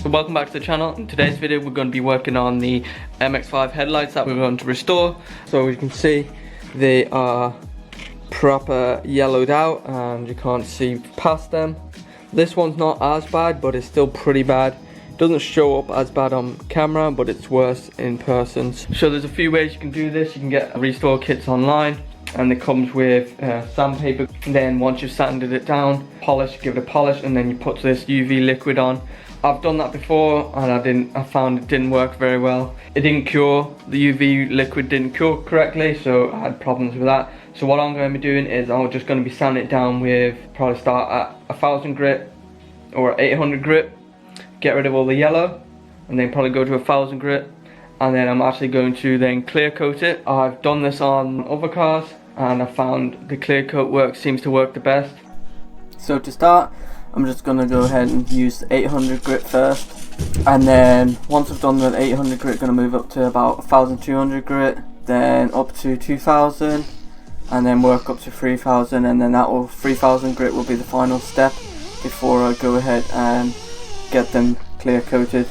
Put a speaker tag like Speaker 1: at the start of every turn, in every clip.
Speaker 1: Welcome back to the channel. In today's video we're going to be working on the MX-5 headlights that we're going to restore. So as you can see, they are proper yellowed out and you can't see past them. This one's not as bad, but it's still pretty bad. It doesn't show up as bad on camera, but it's worse in person. So there's a few ways you can do this. You can get restore kits online, and it comes with sandpaper. And then once you've sanded it down, give it a polish, and then you put this UV liquid on. I've done that before and I found it didn't work very well. It didn't cure, the UV liquid didn't cure correctly, so I had problems with that. So what I'm going to be doing is I'm just going to be sanding it down with, probably start at 1000 grit or 800 grit, get rid of all the yellow, and then probably go to 1000 grit, and then I'm actually going to then clear coat it. I've done this on other cars and I found the clear coat seems to work the best. So to start, I'm just going to go ahead and use the 800 grit first, and then once I've done the 800 grit, going to move up to about 1200 grit, then up to 2000, and then work up to 3000, and then 3000 grit will be the final step before I go ahead and get them clear coated.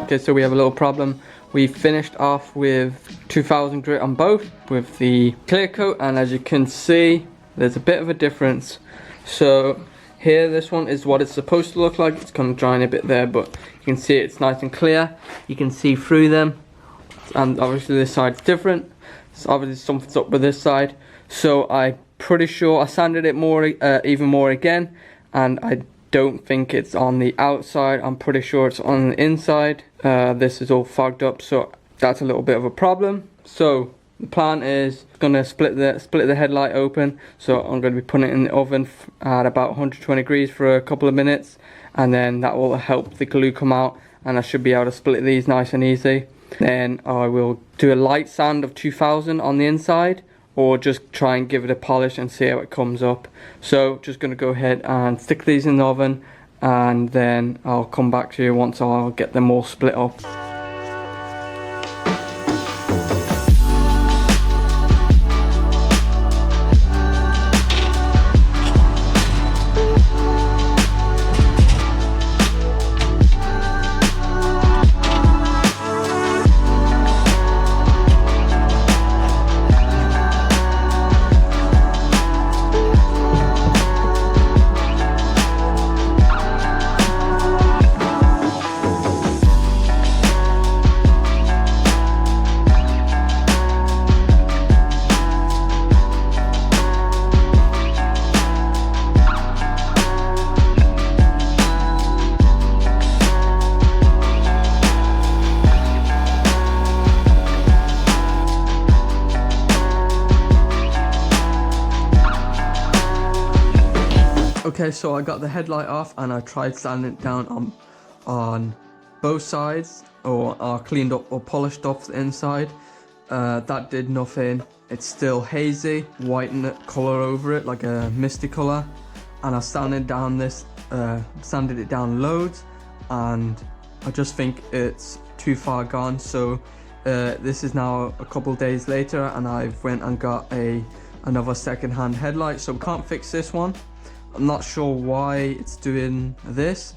Speaker 1: Okay, so we have a little problem. We finished off with 2000 grit on both with the clear coat, and as you can see, there's a bit of a difference. So here, this one is what it's supposed to look like. It's kind of drying a bit there, but you can see it's nice and clear. You can see through them, and obviously this side's different. So obviously something's up with this side. So I'm pretty sure I sanded it more, even more again, and I don't think it's on the outside. I'm pretty sure it's on the inside. This is all fogged up, so that's a little bit of a problem. So the plan is gonna split the headlight open. So I'm going to be putting it in the oven at about 120 degrees for a couple of minutes, and then that will help the glue come out, and I should be able to split these nice and easy. Then I will do a light sand of 2000 on the inside, or just try and give it a polish and see how it comes up. So just going to go ahead and stick these in the oven, and then I'll come back to you once I'll get them all split up. Okay, so I got the headlight off and I tried sanding it down on both sides, or cleaned up or polished off the inside. That did nothing. It's still hazy, white color over it, like a misty color. And I sanded it down loads, and I just think it's too far gone. So this is now a couple days later, and I've went and got another second-hand headlight. So we can't fix this one. I'm not sure why it's doing this.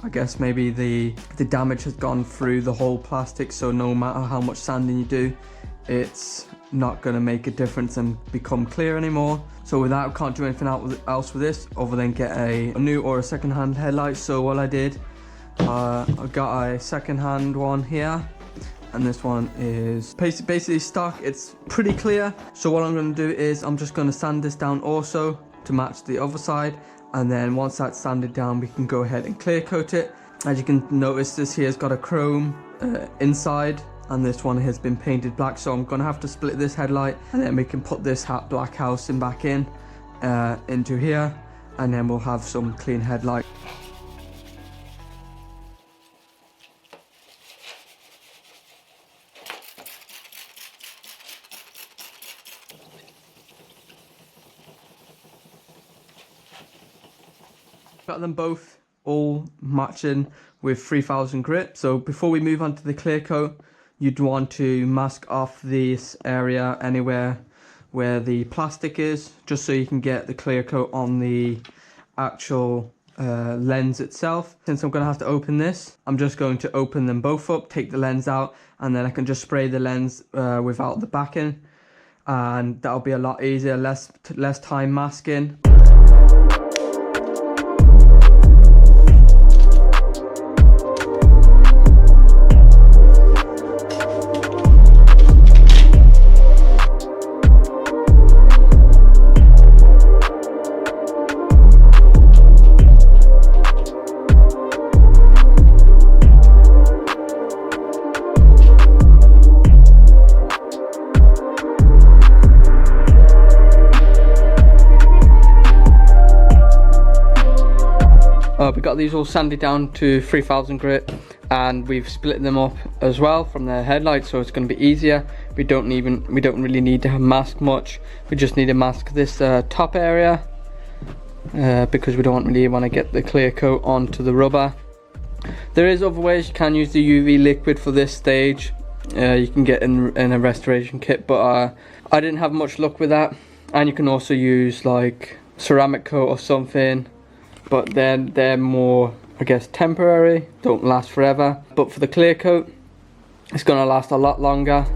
Speaker 1: I guess maybe the damage has gone through the whole plastic, so no matter how much sanding you do, it's not going to make a difference and become clear anymore. So with that, I can't do anything else with this other than get a new or a second-hand headlight. So what I did, I got a second-hand one here, and this one is basically stock. It's pretty clear. So what I'm going to do is I'm just going to sand this down also to match the other side, and then once that's sanded down, we can go ahead and clear coat it. As you can notice, this here has got a chrome inside, and this one has been painted black. So I'm gonna have to split this headlight, and then we can put this black housing back into here, and then we'll have some clean headlight. Got them both all matching with 3000 grit. So before we move on to the clear coat, you'd want to mask off this area anywhere where the plastic is, just so you can get the clear coat on the actual lens itself. Since I'm going to have to open this, I'm just going to open them both up, take the lens out, and then I can just spray the lens without the backing, and that'll be a lot easier, less time masking. We got these all sanded down to 3000 grit, and we've split them up as well from the headlights, so it's going to be easier. We don't really need to mask much. We just need to mask this top area because we don't really want to get the clear coat onto the rubber. There is other ways. You can use the UV liquid for this stage. You can get in a restoration kit, but I didn't have much luck with that. And you can also use like ceramic coat or something, but then they're more, I guess, temporary, don't last forever. But for the clear coat, it's gonna last a lot longer.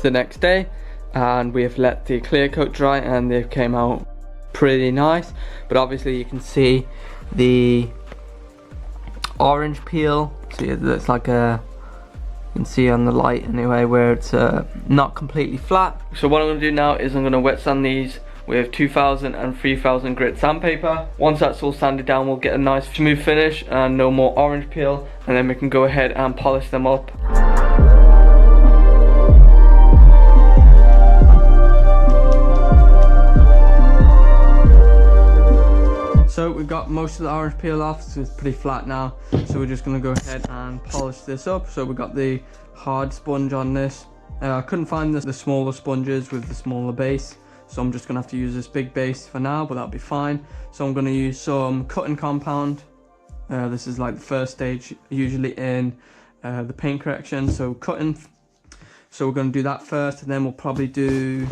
Speaker 1: The next day, and we have let the clear coat dry, and they came out pretty nice. But obviously you can see the orange peel. See, it's like you can see on the light anyway, where it's not completely flat. So what I'm going to do now is I'm going to wet sand these with 2000 and 3000 grit sandpaper. Once that's all sanded down, we'll get a nice smooth finish and no more orange peel, and then we can go ahead and polish them up. So we've got most of the orange peel off, so it's pretty flat now. So we're just going to go ahead and polish this up. So we got the hard sponge on this. I couldn't find the smaller sponges with the smaller base, so I'm just going to have to use this big base for now, but that'll be fine. So I'm going to use some cutting compound. This is like the first stage usually in the paint correction. So cutting So we're going to do that first, and then we'll probably do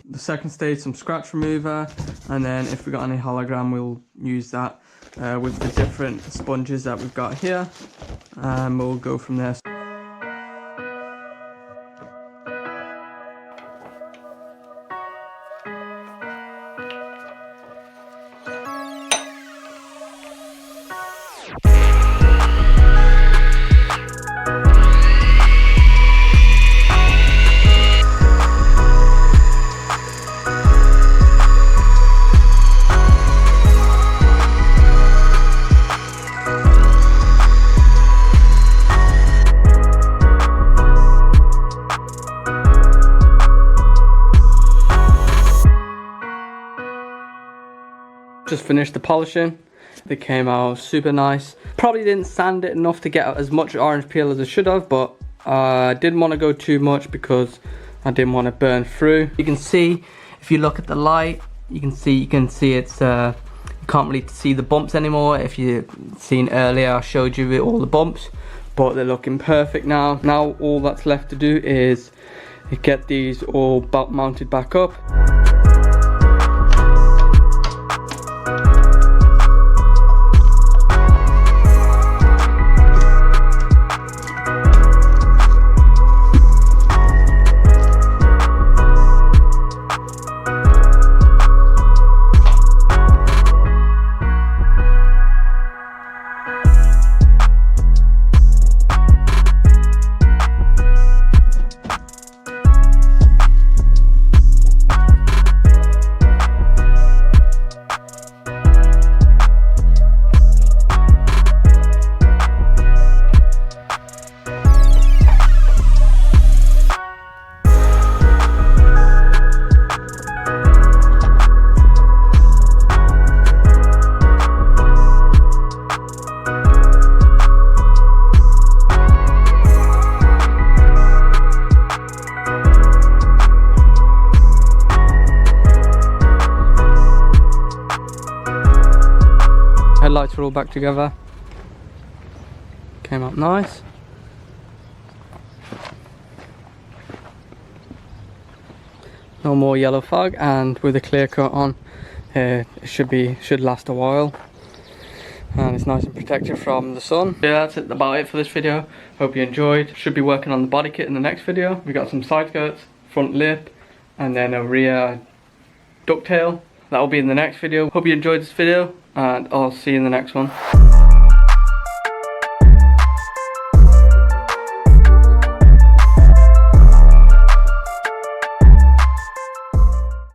Speaker 1: the second stage, some scratch remover, and then if we got any hologram, we'll use that with the different sponges that we've got here, and we'll go from there. Just finished the polishing. They came out super nice. Probably didn't sand it enough to get out as much orange peel as I should have, but I didn't want to go too much because I didn't want to burn through. You can see, if you look at the light, you can see it's you can't really see the bumps anymore. If you've seen earlier, I showed you all the bumps, but they're looking perfect now. Now all that's left to do is get these all mounted back up. Headlights are all back together. Came out nice. No more yellow fog, and with a clear coat on, it should last a while, and it's nice and protected from the sun. Yeah, that's about it for this video. Hope you enjoyed. Should be working on the body kit in the next video. We got some side skirts, front lip, and then a rear ducktail. That will be in the next video. Hope you enjoyed this video, and I'll see you in the next one.